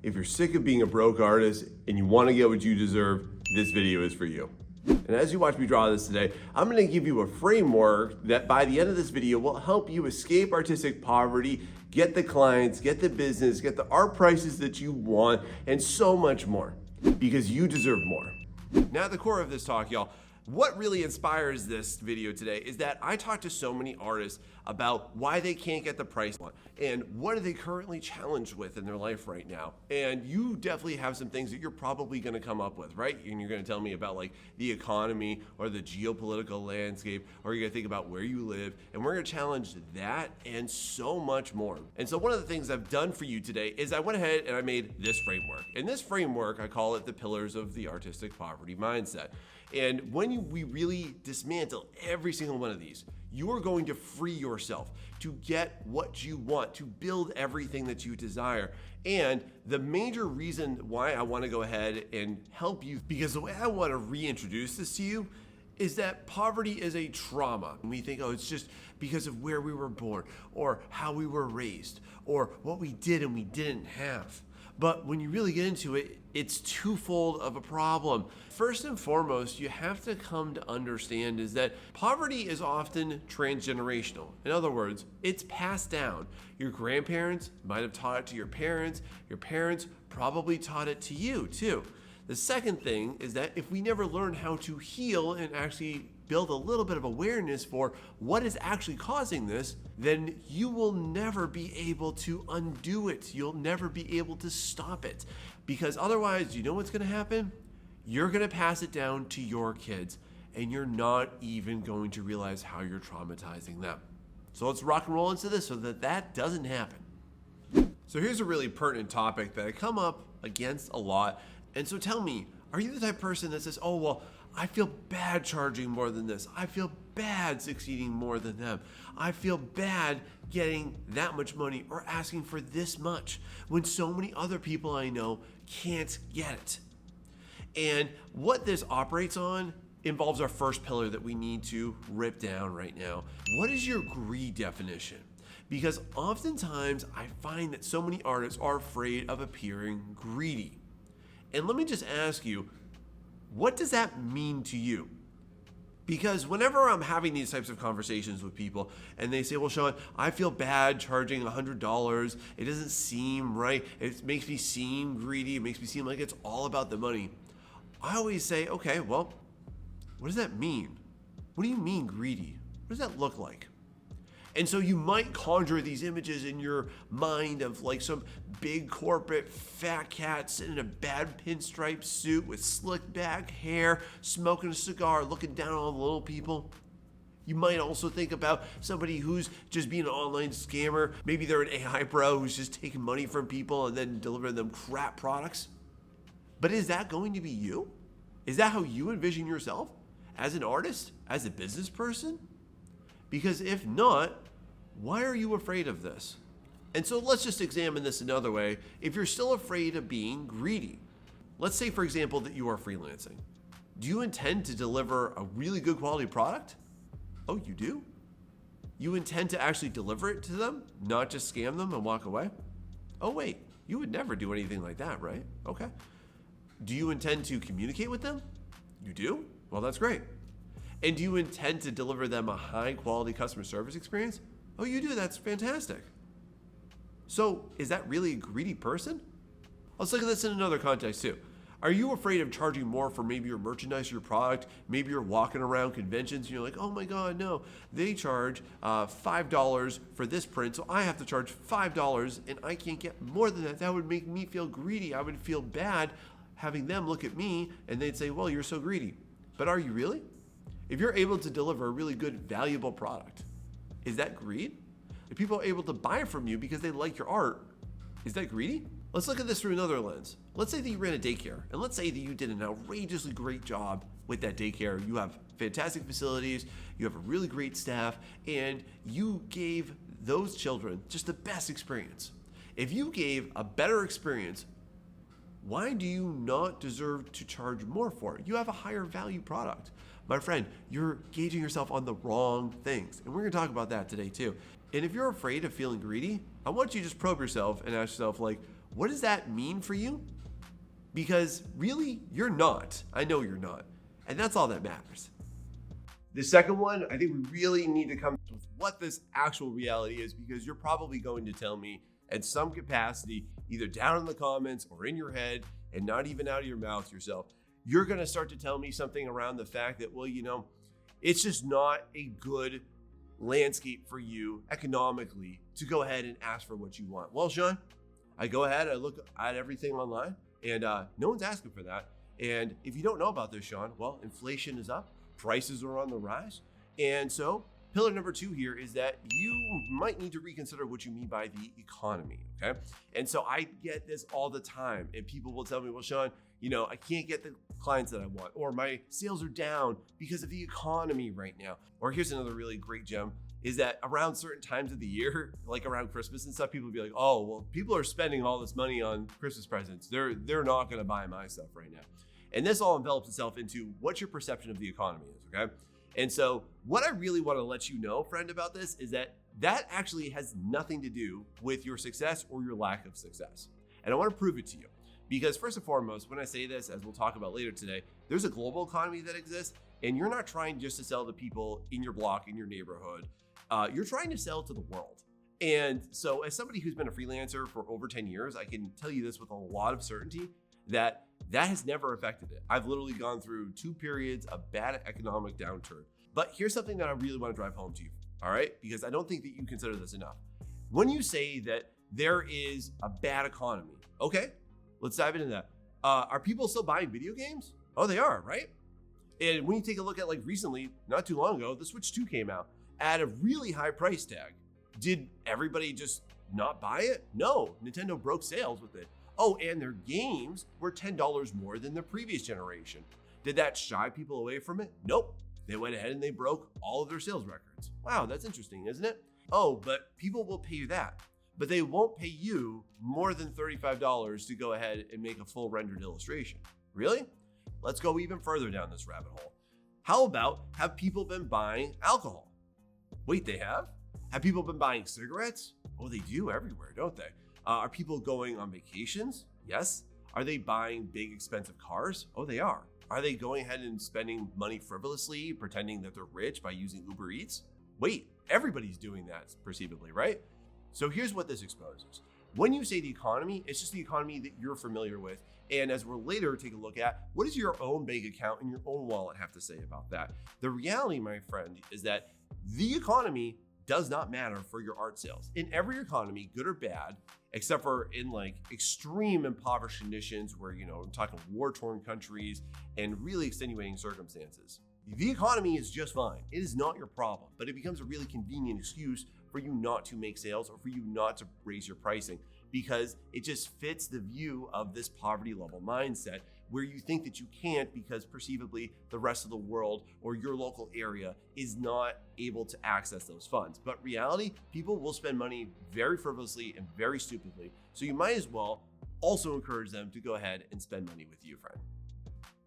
If you're sick of being a broke artist and you want to get what you deserve, this video is for you. And as you watch me draw this today, I'm going to give you a framework that by the end of this video will help you escape artistic poverty, get the clients, get the business, get the art prices that you want, and so much more, because you deserve more. Now at the core of this talk, y'all, what really inspires this video today is that I talk to so many artists about why they can't get the price they want and what are they currently challenged with in their life right now. And you definitely have some things that you're probably going to come up with, right? And you're going to tell me about like the economy or the geopolitical landscape, or you're going to think about where you live, and we're going to challenge that and so much more. And so one of the things I've done for you today is I went ahead and I made this framework. And this framework, I call it the pillars of the artistic poverty mindset. And when we really dismantle every single one of these, you are going to free yourself to get what you want, to build everything that you desire. And the major reason why I want to go ahead and help you, because the way I want to reintroduce this to you is that poverty is a trauma. And we think, oh, it's just because of where we were born or how we were raised or what we did and we didn't have. But when you really get into it, it's twofold of a problem. First and foremost, you have to come to understand is that poverty is often transgenerational. In other words, it's passed down. Your grandparents might have taught it to your parents probably taught it to you too. The second thing is that if we never learn how to heal and actually build a little bit of awareness for what is actually causing this, then you will never be able to undo it. You'll never be able to stop it. Because otherwise, you know what's gonna happen? You're gonna pass it down to your kids, and you're not even going to realize how you're traumatizing them. So let's rock and roll into this so that that doesn't happen. So here's a really pertinent topic that I come up against a lot. And so tell me, are you the type of person that says, oh, well, I feel bad charging more than this. I feel bad succeeding more than them. I feel bad getting that much money or asking for this much when so many other people I know can't get it. And what this operates on involves our first pillar that we need to rip down right now. What is your greed definition? Because oftentimes I find that so many artists are afraid of appearing greedy. And let me just ask you, what does that mean to you? Because whenever I'm having these types of conversations with people and they say, well, Sean, I feel bad charging $100. It doesn't seem right. It makes me seem greedy. It makes me seem like it's all about the money. I always say, okay, well, what does that mean? What do you mean greedy? What does that look like? And so you might conjure these images in your mind of like some big corporate fat cat sitting in a bad pinstripe suit with slick back hair, smoking a cigar, looking down on the little people. You might also think about somebody who's just being an online scammer. Maybe they're an AI bro who's just taking money from people and then delivering them crap products. But is that going to be you? Is that how you envision yourself as an artist, as a business person? Because if not, why are you afraid of this? And so let's just examine this another way. If you're still afraid of being greedy, let's say, for example, that you are freelancing. Do you intend to deliver a really good quality product? Oh, you do? You intend to actually deliver it to them, not just scam them and walk away? Oh, wait, you would never do anything like that, right? Okay. Do you intend to communicate with them? You do? Well, that's great. And do you intend to deliver them a high quality customer service experience? Oh, you do, that's fantastic. So is that really a greedy person? Let's look at this in another context too. Are you afraid of charging more for maybe your merchandise, your product? Maybe you're walking around conventions and you're like, oh my God, no, they charge $5 for this print, so I have to charge $5 and I can't get more than that. That would make me feel greedy. I would feel bad having them look at me and they'd say, well, you're so greedy. But are you really? If you're able to deliver a really good, valuable product, is that greed? If people are able to buy from you because they like your art, is that greedy? Let's look at this through another lens. Let's say that you ran a daycare, and let's say that you did an outrageously great job with that daycare. You have fantastic facilities, you have a really great staff, and you gave those children just the best experience. If you gave a better experience, why do you not deserve to charge more for it? You have a higher value product. My friend, you're gauging yourself on the wrong things. And we're gonna talk about that today too. And if you're afraid of feeling greedy, I want you to just probe yourself and ask yourself, like, What does that mean for you? Because really, you're not. I know you're not. And that's all that matters. The second one, I think we really need to come with what this actual reality is, because you're probably going to tell me at some capacity, either down in the comments or in your head and not even out of your mouth yourself, you're going to start to tell me something around the fact that, well, it's just not a good landscape for you economically to go ahead and ask for what you want. Well, Sean, I go ahead, I look at everything online, and no one's asking for that. And if you don't know about this, Sean, well, inflation is up, prices are on the rise. And so pillar number 2 here is that you might need to reconsider what you mean by the economy, okay? And so I get this all the time, and people will tell me, well, Sean, I can't get the clients that I want, or my sales are down because of the economy right now. Or here's another really great gem, is that around certain times of the year, like around Christmas and stuff, people will be like, oh, well, people are spending all this money on Christmas presents. They're not gonna buy my stuff right now. And this all envelops itself into what your perception of the economy is, okay? And so what I really wanna let you know, friend, about this is that actually has nothing to do with your success or your lack of success. And I wanna prove it to you. Because first and foremost, when I say this, as we'll talk about later today, there's a global economy that exists, and you're not trying just to sell to people in your block, in your neighborhood. You're trying to sell to the world. And so as somebody who's been a freelancer for over 10 years, I can tell you this with a lot of certainty, that has never affected it. I've literally gone through 2 periods of bad economic downturn. But here's something that I really want to drive home to you, all right? Because I don't think that you consider this enough. When you say that there is a bad economy, okay, let's dive into that. Are people still buying video games? Oh, they are, right? And when you take a look at, like, recently, not too long ago, the Switch 2 came out at a really high price tag. Did everybody just not buy it? No, Nintendo broke sales with it. Oh, and their games were $10 more than the previous generation. Did that shy people away from it? Nope. They went ahead and they broke all of their sales records. Wow, that's interesting, isn't it? Oh, but people will pay you that. But they won't pay you more than $35 to go ahead and make a full rendered illustration. Really? Let's go even further down this rabbit hole. How about, have people been buying alcohol? Wait, they have? Have people been buying cigarettes? Oh, they do everywhere, don't they? Are people going on vacations? Yes. Are they buying big expensive cars? Oh, they are. Are they going ahead and spending money frivolously, pretending that they're rich by using Uber Eats? Wait, everybody's doing that perceivably, right? So here's what this exposes. When you say the economy, it's just the economy that you're familiar with. And as we'll later take a look at, what does your own bank account and your own wallet have to say about that? The reality, my friend, is that the economy does not matter for your art sales. In every economy, good or bad, except for in like extreme impoverished conditions where, I'm talking war-torn countries and really extenuating circumstances. The economy is just fine. It is not your problem, but it becomes a really convenient excuse for you not to make sales or for you not to raise your pricing, because it just fits the view of this poverty level mindset where you think that you can't because perceivably the rest of the world or your local area is not able to access those funds. But reality, people will spend money very frivolously and very stupidly. So you might as well also encourage them to go ahead and spend money with you, friend.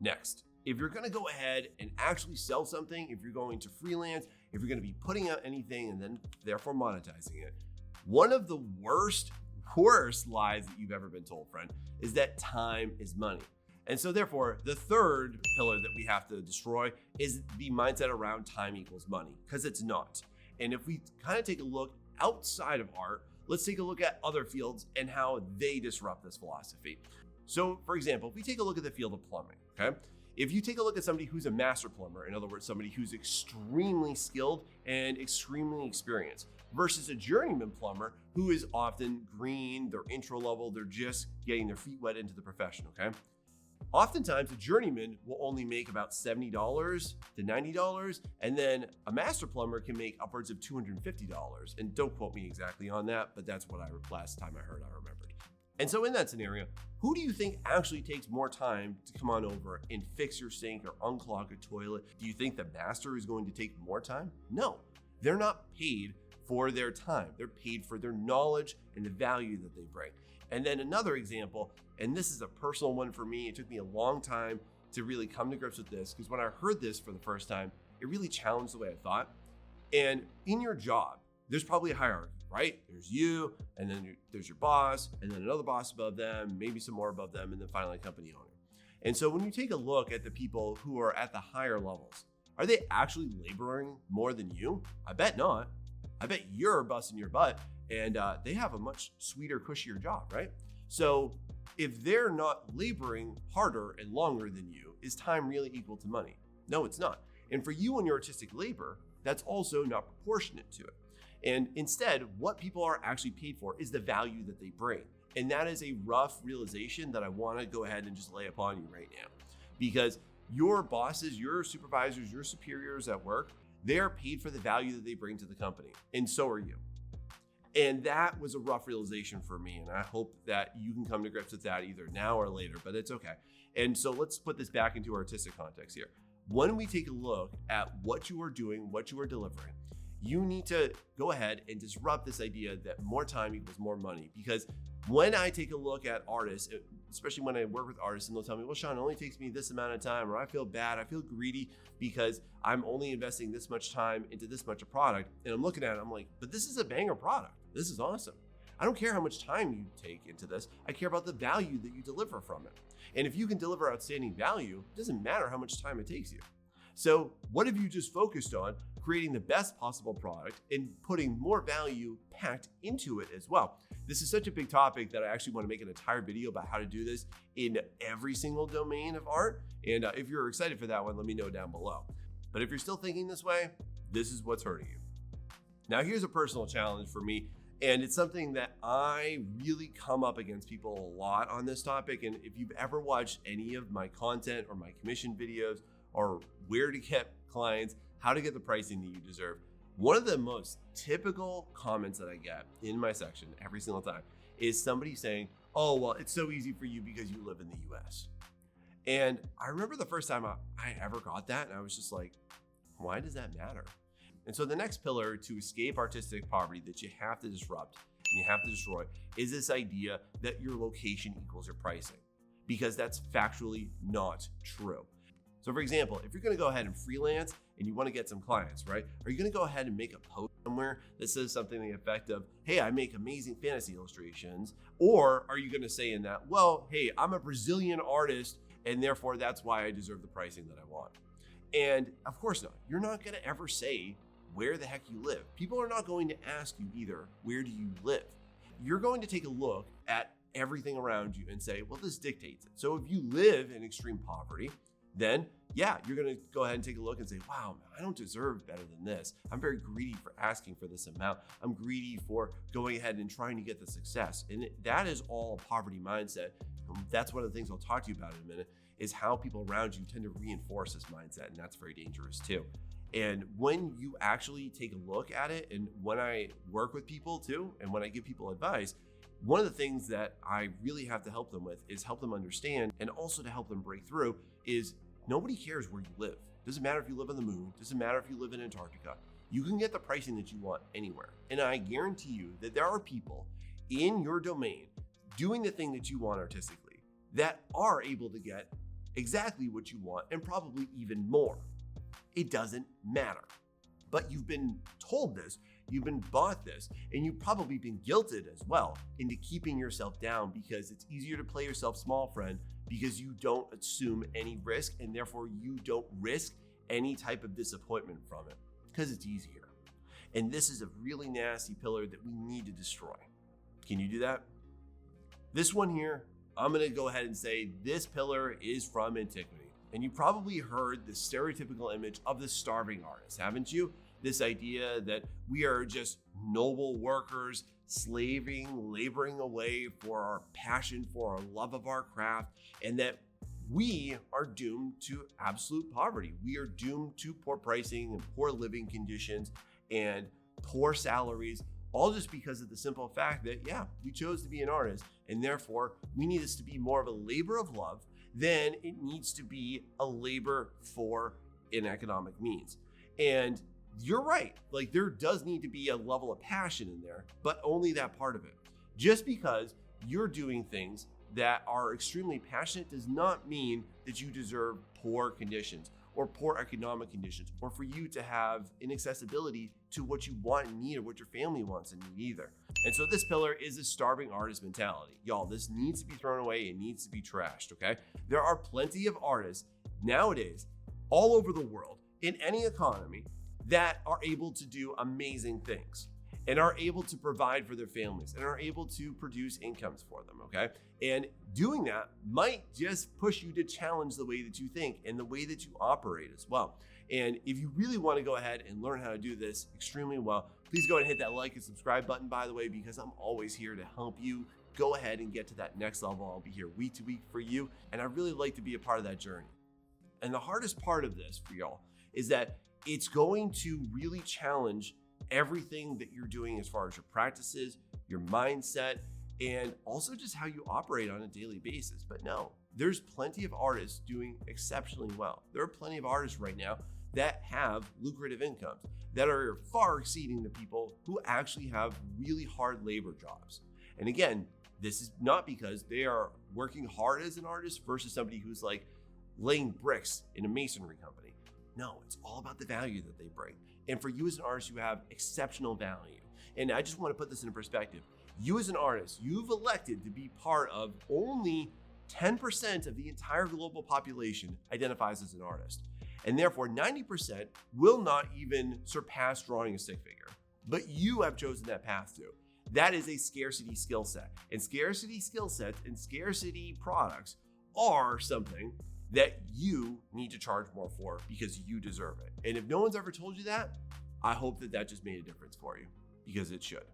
Next, if you're going to go ahead and actually sell something, if you're going to freelance, if you're going to be putting out anything and then therefore monetizing it, one of the worst lies that you've ever been told, friend, is that time is money. And so therefore, the third pillar that we have to destroy is the mindset around time equals money, because it's not. And if we kind of take a look outside of art, let's take a look at other fields and how they disrupt this philosophy. So for example, if we take a look at the field of plumbing, okay? If you take a look at somebody who's a master plumber, in other words, somebody who's extremely skilled and extremely experienced, versus a journeyman plumber who is often green, they're intro level, they're just getting their feet wet into the profession, okay? Oftentimes, a journeyman will only make about $70 to $90, and then a master plumber can make upwards of $250. And don't quote me exactly on that, but that's what last time I heard, I remembered. And so in that scenario, who do you think actually takes more time to come on over and fix your sink or unclog a toilet? Do you think the master is going to take more time? No, they're not paid for their time. They're paid for their knowledge and the value that they bring. And then another example, and this is a personal one for me, it took me a long time to really come to grips with this, because when I heard this for the first time, it really challenged the way I thought. And in your job, there's probably a hierarchy, right? There's you, and then there's your boss, and then another boss above them, maybe some more above them, and then finally a company owner. And so when you take a look at the people who are at the higher levels, are they actually laboring more than you? I bet not. I bet you're busting your butt, and they have a much sweeter, cushier job, right? So if they're not laboring harder and longer than you, is time really equal to money? No, it's not. And for you and your artistic labor, that's also not proportionate to it. And instead, what people are actually paid for is the value that they bring. And that is a rough realization that I want to go ahead and just lay upon you right now. Because your bosses, your supervisors, your superiors at work, they are paid for the value that they bring to the company. And so are you. And that was a rough realization for me. And I hope that you can come to grips with that either now or later, but it's okay. And so let's put this back into artistic context here. When we take a look at what you are doing, what you are delivering, you need to go ahead and disrupt this idea that more time equals more money. Because when I take a look at artists, especially when I work with artists and they'll tell me, well, Sean, it only takes me this amount of time, or I feel bad, I feel greedy because I'm only investing this much time into this much a product. And I'm looking at it, I'm like, but this is a banger product. This is awesome. I don't care how much time you take into this. I care about the value that you deliver from it. And if you can deliver outstanding value, it doesn't matter how much time it takes you. So what have you just focused on? Creating the best possible product and putting more value packed into it as well. This is such a big topic that I actually want to make an entire video about how to do this in every single domain of art. And if you're excited for that one, let me know down below. But if you're still thinking this way, this is what's hurting you. Now, here's a personal challenge for me. And it's something that I really come up against people a lot on this topic. And if you've ever watched any of my content or my commission videos or where to get clients, how to get the pricing that you deserve, one of the most typical comments that I get in my section every single time is somebody saying, oh, well, it's so easy for you because you live in the US. And I remember the first time I ever got that, and I was just like, why does that matter? And so the next pillar to escape artistic poverty that you have to disrupt and you have to destroy is this idea that your location equals your pricing, because that's factually not true. So for example, if you're gonna go ahead and freelance and you wanna get some clients, right? Are you gonna go ahead and make a post somewhere that says something to the effect of, hey, I make amazing fantasy illustrations? Or are you gonna say in that, well, hey, I'm a Brazilian artist and therefore that's why I deserve the pricing that I want? And of course not. You're not gonna ever say where the heck you live. People are not going to ask you either, where do you live? You're going to take a look at everything around you and say, well, this dictates it. So if you live in extreme poverty, then yeah, you're gonna go ahead and take a look and say, wow, I don't deserve better than this. I'm very greedy for asking for this amount. I'm greedy for going ahead and trying to get the success. And that is all a poverty mindset. That's one of the things I'll talk to you about in a minute, is how people around you tend to reinforce this mindset. And that's very dangerous too. And when you actually take a look at it, and when I work with people too, and when I give people advice, one of the things that I really have to help them with is help them understand, and also to help them break through, is nobody cares where you live. Doesn't matter if you live on the moon, doesn't matter if you live in Antarctica. You can get the pricing that you want anywhere. And I guarantee you that there are people in your domain doing the thing that you want artistically that are able to get exactly what you want and probably even more. It doesn't matter. But you've been told this, you've been bought this, and you've probably been guilted as well into keeping yourself down, because it's easier to play yourself small, friend, because you don't assume any risk, and therefore you don't risk any type of disappointment from it, because it's easier. And this is a really nasty pillar that we need to destroy. Can you do that? This one here, I'm gonna go ahead and say this pillar is from antiquity. And you probably heard the stereotypical image of the starving artist, haven't you? This idea that we are just noble workers, slaving, laboring away for our passion, for our love of our craft, and that we are doomed to absolute poverty. We are doomed to poor pricing and poor living conditions and poor salaries, all just because of the simple fact that, yeah, we chose to be an artist, and therefore we need this to be more of a labor of love than it needs to be a labor for an economic means. And you're right, like there does need to be a level of passion in there, but only that part of it. Just because you're doing things that are extremely passionate does not mean that you deserve poor conditions or poor economic conditions, or for you to have inaccessibility to what you want and need or what your family wants and need either. And so this pillar is a starving artist mentality. Y'all, this needs to be thrown away. It needs to be trashed, okay? There are plenty of artists nowadays all over the world in any economy that are able to do amazing things and are able to provide for their families and are able to produce incomes for them, okay? And doing that might just push you to challenge the way that you think and the way that you operate as well. And if you really want to go ahead and learn how to do this extremely well, please go ahead and hit that like and subscribe button, by the way, because I'm always here to help you go ahead and get to that next level. I'll be here week to week for you, and I really like to be a part of that journey. And the hardest part of this for y'all is that it's going to really challenge everything that you're doing as far as your practices, your mindset, and also just how you operate on a daily basis. But no, there's plenty of artists doing exceptionally well. There are plenty of artists right now that have lucrative incomes that are far exceeding the people who actually have really hard labor jobs. And again, this is not because they are working hard as an artist versus somebody who's like laying bricks in a masonry company. No, it's all about the value that they bring. And for you as an artist, you have exceptional value. And I just want to put this into perspective. You as an artist, you've elected to be part of only 10% of the entire global population identifies as an artist. And therefore, 90% will not even surpass drawing a stick figure. But you have chosen that path too. That is a scarcity skill set. And scarcity skill sets and scarcity products are something that you need to charge more for because you deserve it. And if no one's ever told you that, I hope that that just made a difference for you, because it should.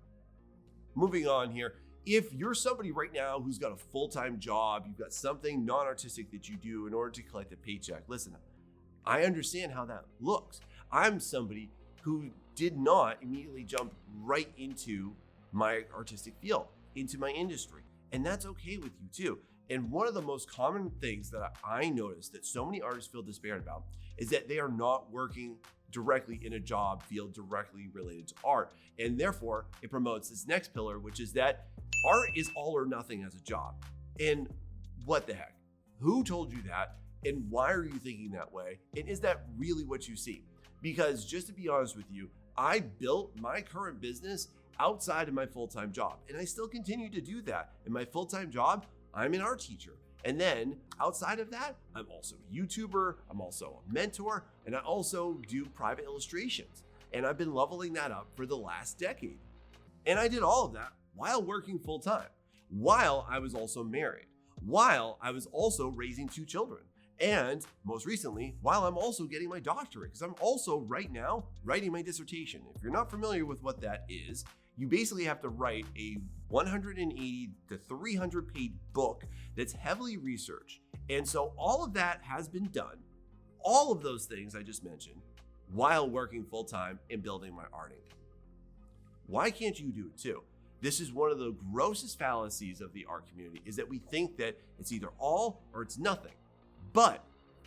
Moving on here, if you're somebody right now who's got a full-time job, you've got something non-artistic that you do in order to collect a paycheck, listen, I understand how that looks. I'm somebody who did not immediately jump right into my artistic field, into my industry. And that's okay with you too. And one of the most common things that I notice that so many artists feel despaired about is that they are not working directly in a job field directly related to art. And therefore, it promotes this next pillar, which is that art is all or nothing as a job. And what the heck? Who told you that? And why are you thinking that way? And is that really what you see? Because just to be honest with you, I built my current business outside of my full-time job. And I still continue to do that. In my full-time job, I'm an art teacher. And then outside of that, I'm also a YouTuber, I'm also a mentor, and I also do private illustrations. And I've been leveling that up for the last decade. And I did all of that while working full-time, while I was also married, while I was also raising 2 children. And most recently, while I'm also getting my doctorate, because I'm also right now writing my dissertation. If you're not familiar with what that is, you basically have to write a 180 to 300 page book that's heavily researched. And so all of that has been done, all of those things I just mentioned, while working full-time and building my art income. Why can't you do it too? This is one of the grossest fallacies of the art community, is that we think that it's either all or it's nothing. But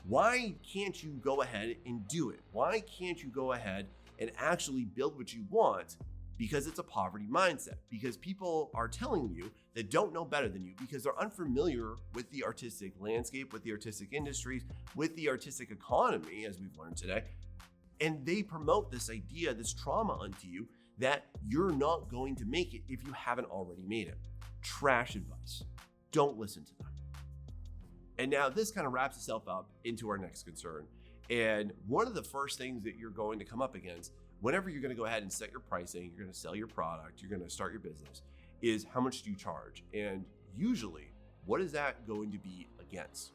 why can't you go ahead and do it? Why can't you go ahead and actually build what you want? Because it's a poverty mindset. Because people are telling you that don't know better than you, because they're unfamiliar with the artistic landscape, with the artistic industries, with the artistic economy, as we've learned today. And they promote this idea, this trauma onto you, that you're not going to make it if you haven't already made it. Trash advice. Don't listen to them. And now this kind of wraps itself up into our next concern. And one of the first things that you're going to come up against whenever you're going to go ahead and set your pricing, you're going to sell your product, you're going to start your business, is how much do you charge? And usually, what is that going to be against?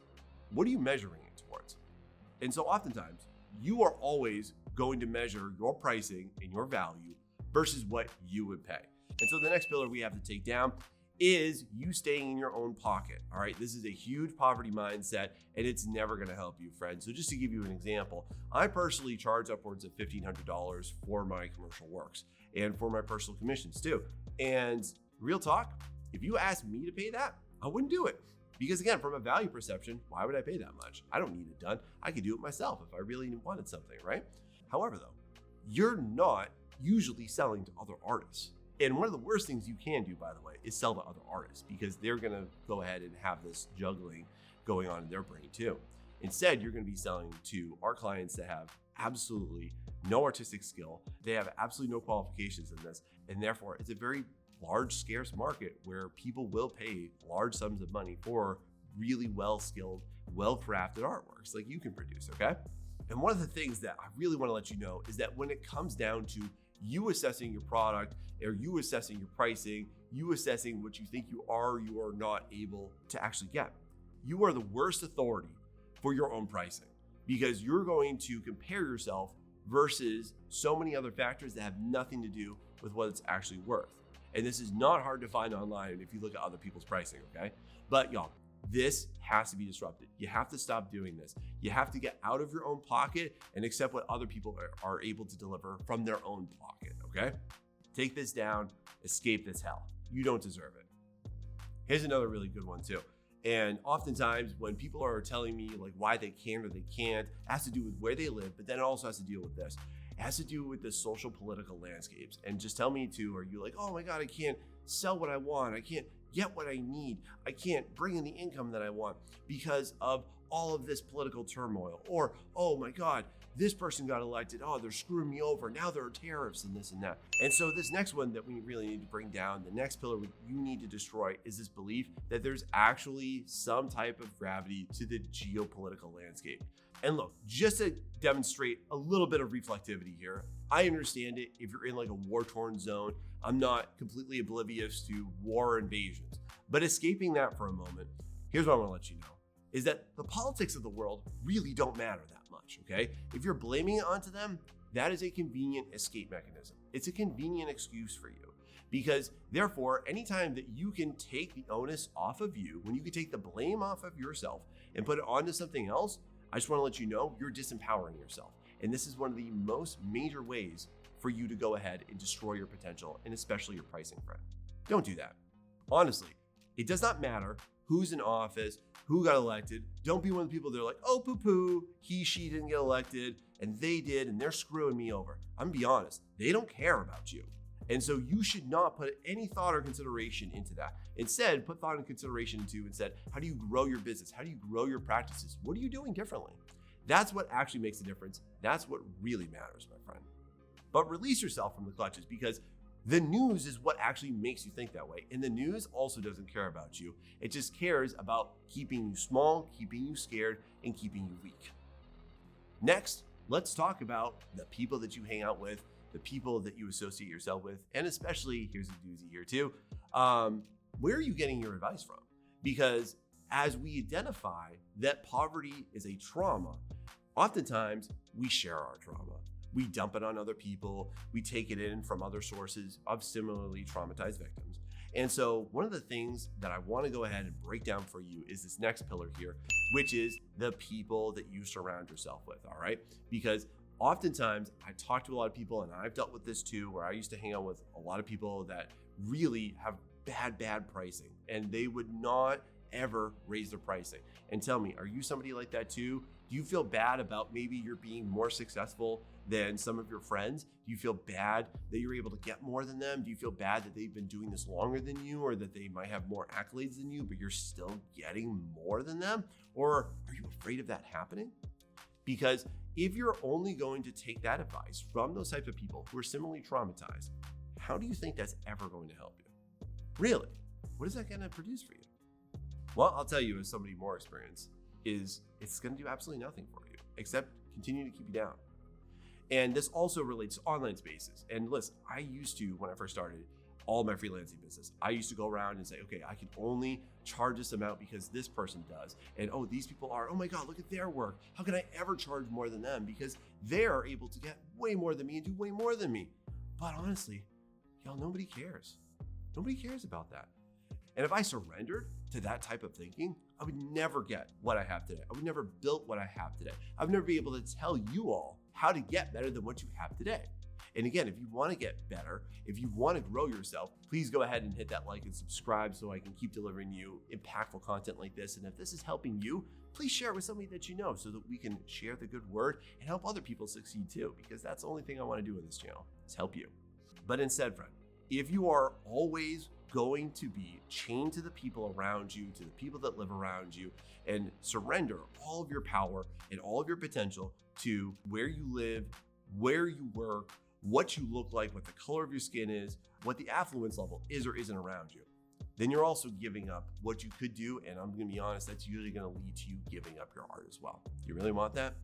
What are you measuring it towards? And so oftentimes, you are always going to measure your pricing and your value versus what you would pay. And so the next pillar we have to take down is you staying in your own pocket. All right, this is a huge poverty mindset, and it's never going to help you, friends. So just to give you an example, I personally charge upwards of $1,500 for my commercial works and for my personal commissions too. And real talk, if you asked me to pay that, I wouldn't do it. Because again, from a value perception, why would I pay that much? I don't need it done. I could do it myself if I really wanted something, right? However though, you're not usually selling to other artists. And one of the worst things you can do, by the way, is sell to other artists, because they're going to go ahead and have this juggling going on in their brain too. Instead, you're going to be selling to our clients that have absolutely no artistic skill. They have absolutely no qualifications in this. And therefore, it's a very large, scarce market where people will pay large sums of money for really well-skilled, well-crafted artworks like you can produce, okay? And one of the things that I really want to let you know is that when it comes down to you assessing your product or you assessing your pricing, you assessing what you think you are not able to actually get, you are the worst authority for your own pricing because you're going to compare yourself versus so many other factors that have nothing to do with what it's actually worth. And this is not hard to find online if you look at other people's pricing, okay? But y'all, this has to be disrupted. You have to stop doing this. You have to get out of your own pocket and accept what other people are able to deliver from their own pocket, okay? Take this down, escape this hell. You don't deserve it. Here's another really good one too. And oftentimes when people are telling me like why they can or they can't, it has to do with where they live, but then it also has to deal with this. It has to do with the social political landscapes. And just tell me too, are you like, oh my God, I can't sell what I want. I can't get what I need. I can't bring in the income that I want because of all of this political turmoil. Or, oh my God, this person got elected. Oh, they're screwing me over. Now there are tariffs and this and that. And so this next one that we really need to bring down, the next pillar you need to destroy is this belief that there's actually some type of gravity to the geopolitical landscape. And look, just to demonstrate a little bit of reflectivity here, I understand it if you're in like a war-torn zone. I'm not completely oblivious to war invasions, but escaping that for a moment, here's what I want to let you know, is that the politics of the world really don't matter that much, okay? If you're blaming it onto them, that is a convenient escape mechanism. It's a convenient excuse for you because therefore, anytime that you can take the onus off of you, when you can take the blame off of yourself and put it onto something else, I just want to let you know you're disempowering yourself. And this is one of the most major ways for you to go ahead and destroy your potential and especially your pricing, friend. Don't do that. Honestly, it does not matter who's in office, who got elected. Don't be one of the people that are like, oh, poo-poo, she didn't get elected and they did and they're screwing me over. I'm gonna be honest, they don't care about you. And so you should not put any thought or consideration into that. Instead, put thought and consideration into instead, how do you grow your business? How do you grow your practices? What are you doing differently? That's what actually makes a difference. That's what really matters, my friend. But release yourself from the clutches because the news is what actually makes you think that way. And the news also doesn't care about you. It just cares about keeping you small, keeping you scared, and keeping you weak. Next, let's talk about the people that you hang out with, the people that you associate yourself with, and especially, here's a doozy here too, where are you getting your advice from? Because as we identify that poverty is a trauma, oftentimes we share our trauma. We dump it on other people. We take it in from other sources of similarly traumatized victims. And so one of the things that I want to go ahead and break down for you is this next pillar here, which is the people that you surround yourself with, all right? Because oftentimes I talk to a lot of people, and I've dealt with this too, where I used to hang out with a lot of people that really have bad pricing, and they would not ever raise their pricing. And tell me, are you somebody like that too? Do you feel bad about maybe you're being more successful than some of your friends? Do you feel bad that you're able to get more than them? Do you feel bad that they've been doing this longer than you, or that they might have more accolades than you, but you're still getting more than them? Or are you afraid of that happening? Because if you're only going to take that advice from those types of people who are similarly traumatized, how do you think that's ever going to help you? Really? What is that going to produce for you? Well, I'll tell you, as somebody more experienced, it's going to do absolutely nothing for you except continue to keep you down. And this also relates to online spaces. And listen, I used to, when I first started all my freelancing business, I used to go around and say, okay, I can only charge this amount because this person does. And oh, these people are, oh my God, look at their work. How can I ever charge more than them? Because they're able to get way more than me and do way more than me. But honestly, y'all, nobody cares. Nobody cares about that. And if I surrendered to that type of thinking, I would never get what I have today. I would never build what I have today. I would never be able to tell you all how to get better than what you have today. And again, if you want to get better, if you want to grow yourself, please go ahead and hit that like and subscribe so I can keep delivering you impactful content like this. And if this is helping you, please share it with somebody that you know so that we can share the good word and help other people succeed too, because that's the only thing I want to do in this channel is help you. But instead, friend, if you are always going to be chained to the people around you, to the people that live around you, and surrender all of your power and all of your potential to where you live, where you work, what you look like, what the color of your skin is, what the affluence level is or isn't around you, then you're also giving up what you could do. And I'm gonna be honest, that's usually gonna lead to you giving up your art as well. You really want that?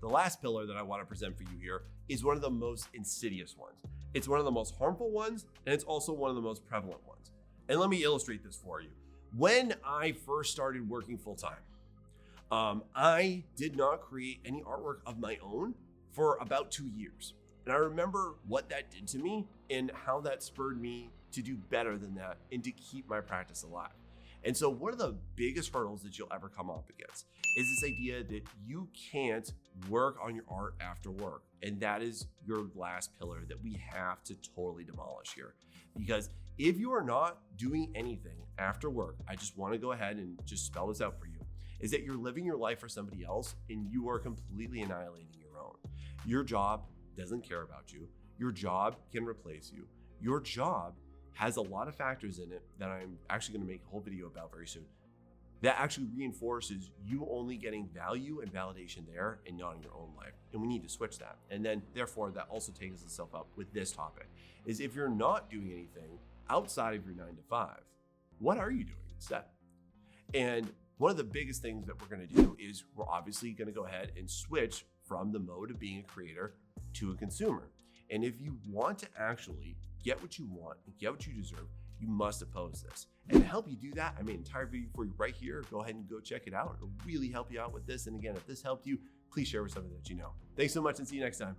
The last pillar that I want to present for you here is one of the most insidious ones. It's one of the most harmful ones, and it's also one of the most prevalent ones. And let me illustrate this for you. When I first started working full-time, I did not create any artwork of my own for about 2 years. And I remember what that did to me and how that spurred me to do better than that and to keep my practice alive. And so one of the biggest hurdles that you'll ever come up against is this idea that you can't work on your art after work. And that is your last pillar that we have to totally demolish here. Because if you are not doing anything after work, I just want to go ahead and just spell this out for you, is that you're living your life for somebody else and you are completely annihilating your own. Your job doesn't care about you. Your job can replace you. Your job has a lot of factors in it that I'm actually going to make a whole video about very soon that actually reinforces you only getting value and validation there and not in your own life. And we need to switch that. And then therefore that also takes itself up with this topic is if you're not doing anything outside of your 9 to 5, what are you doing instead? And one of the biggest things that we're going to do is we're obviously going to go ahead and switch from the mode of being a creator to a consumer. And if you want to actually get what you want and get what you deserve, you must oppose this. And to help you do that, I made an entire video for you right here. Go ahead and go check it out. It'll really help you out with this. And again, if this helped you, please share with somebody that you know. Thanks so much and see you next time.